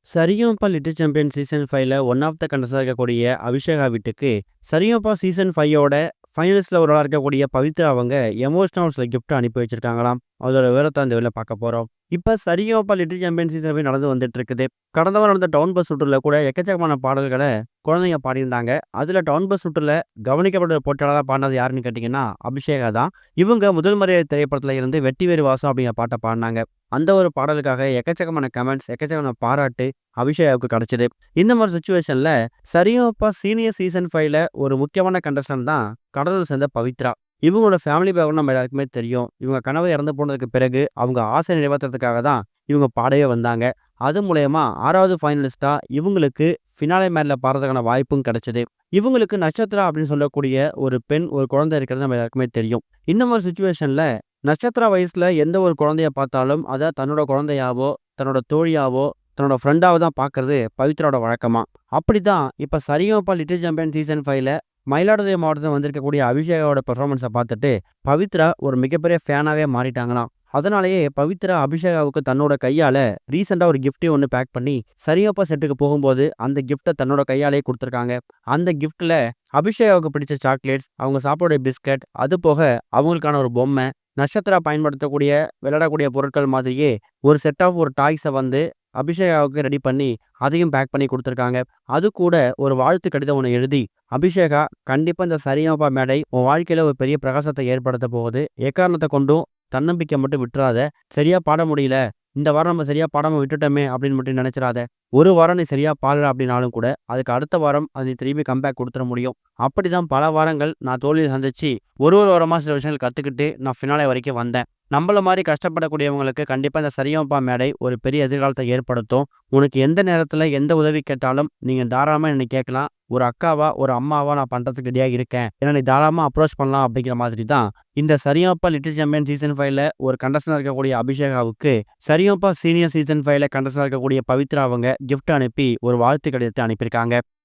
Sa Re Ga Ma Pa little champion season 5ல one of the கண்டஸ்டன்டா இருக்கக்கூடிய அபிஷேகா வீட்டுக்கு சரிகமபா சீசன் 5யோட ஃபைனலிஸ்ட்ல ஒரு ஆளா இருக்கக்கூடிய பவித்ரா அவங்க எமோஷனல் சில கிஃப்ட் அனுப்பி வச்சிருக்காங்களாம். அதோட விவரத்தை அந்த வேலை பார்க்க போறோம். இப்ப சரிகமபா லிட்டில் சாம்பியன் சீசன் 5 நடந்து வந்துட்டு இருக்குது. கடந்த வாரம் நடந்த டவுன் பஸ் சுற்றுல கூட எக்கச்சக்கமான பாடல்களை குழந்தைங்க பாடியிருந்தாங்க. அதுல டவுன் பஸ் சுற்றுல கவனிக்கப்பட்ட போட்டியாளராக பாடினது யாருன்னு கேட்டீங்கன்னா அபிஷேகா தான். இவங்க முதல் மரியாதை திரைப்படத்துல இருந்து வெட்டி வேறு வாசம் அப்படிங்கிற பாட்டை பாடினாங்க. அந்த ஒரு பாடலுக்காக எக்கச்சக்கமான கமெண்ட்ஸ், எக்கச்சக்கமான பாராட்டு அபிஷேகாவுக்கு கிடைச்சது. இந்த மாதிரி சுச்சுவேஷன்ல சரிகமபா சீனியர் சீசன் 5ல ஒரு முக்கியமான கண்டஸ்டன்ட் தான் கடலூர் சேர்ந்த பவித்ரா. இவங்களோட ஃபேமிலி பேக்ரவுண்ட் நம்ம எல்லாருக்குமே தெரியும். இவங்க கணவர் இறந்து போனதுக்கு பிறகு அவங்க ஆசை நிறைவேற்றுறதுக்காக தான் இவங்க பாடவே வந்தாங்க. அது மூலயமா 6வது ஃபைனலிஸ்டா இவங்களுக்கு ஃபினாலே மேட்ல பாடுறதுக்கான வாய்ப்பும் கிடைச்சது. இவங்களுக்கு நட்சத்திரா அப்படின்னு சொல்லக்கூடிய ஒரு பெண், ஒரு குழந்தை இருக்கிறது நம்ம எல்லாருக்குமே தெரியும். இந்த மாதிரி சுச்சுவேஷன்ல நட்சத்திர வயசுல எந்த ஒரு குழந்தைய பார்த்தாலும் அதை தன்னோட குழந்தையாவோ, தன்னோட தோழியாவோ, தன்னோட ஃப்ரெண்டாவோ தான் பார்க்கறது பவித்ராவோட வழக்கமா. அப்படிதான் இப்ப சரிகமபா லிட்டில் சாம்பியன் சீசன் 5ல மயிலாடுதுறை மாவட்டத்தில் வந்திருக்கக்கூடிய அபிஷேகாவோட பெர்ஃபார்மன்ஸை பார்த்துட்டு பவித்ரா ஒரு மிகப்பெரிய ஃபேனாவே மாறிட்டாங்களாம். அதனாலேயே பவித்ரா அபிஷேகாவுக்கு தன்னோட கையால ரீசெண்டா ஒரு கிஃப்டே ஒன்று பேக் பண்ணி சரிகமபா செட்டுக்கு போகும்போது அந்த கிஃப்டை தன்னோட கையாலே கொடுத்துருக்காங்க. அந்த கிஃப்ட்ல அபிஷேகாவுக்கு பிடிச்ச சாக்லேட்ஸ், அவங்க சாப்பிடக்கூடிய பிஸ்கட், அது போக அவங்களுக்கான ஒரு பொம்மை, நட்சத்திரா பயன்படுத்தக்கூடிய விளையாடக்கூடிய பொருட்கள் மாதிரியே ஒரு செட் ஆஃப் ஒரு டாய்ஸை வந்து அபிஷேகாவுக்கு ரெடி பண்ணி அதையும் பேக் பண்ணி கொடுத்துருக்காங்க. அது கூட ஒரு வாழ்த்து கடிதம் ஒன்று எழுதி, அபிஷேகா, கண்டிப்பா இந்த சரிகமபா மேடை உன் வாழ்க்கையில ஒரு பெரிய பிரகாசத்தை ஏற்படுத்த போகுது. எக்காரணத்தை கொண்டும் தன்னம்பிக்கை மட்டும் விட்டுறாத. சரியா பாட முடியல, இந்த வாரம் நம்ம சரியா பாடாம விட்டுட்டோமே அப்படின்னு மட்டும் நினைச்சிடாத. ஒரு வாரம் நீ சரியா பாடல அப்படின்னாலும் கூட அதுக்கு அடுத்த வாரம் அது நீ திரும்பி கம்பேக் கொடுத்துட முடியும். அப்படிதான் பல வாரங்கள் நான் தோல்வியை சந்திச்சு ஒரு வாரமா சில விஷயங்கள் கத்துக்கிட்டு நான் ஃபினாலே வரைக்கும் வந்தேன். நம்மள மாதிரி கஷ்டப்படக்கூடியவங்களுக்கு கண்டிப்பா இந்த சரிகமபா மேடை ஒரு பெரிய எதிர்காலத்தை ஏற்படுத்தும். உனக்கு எந்த நேரத்துல எந்த உதவி கேட்டாலும் நீங்க தாராளமா என்னை கேட்கலாம். ஒரு அக்காவா, ஒரு அம்மாவா நான் பண்றதுக்கு ரெடியா இருக்கேன். ஏன்னா நீ தாராளமா அப்ரோச் பண்ணலாம் அப்படிங்கிற மாதிரி தான் இந்த சரிகமபா லிட்டில் சாம்பியன் சீசன் 5ல ஒரு கண்டஸ்டன்டா இருக்கக்கூடிய அபிஷேகாவுக்கு சரிகமபா சீனியர் சீசன் 5ல கண்டஸ்டன்டா இருக்கக்கூடிய பவித்ரா அவங்க கிஃப்ட் அனுப்பி ஒரு வாழ்த்து கடிதத்தை அனுப்பியிருக்காங்க.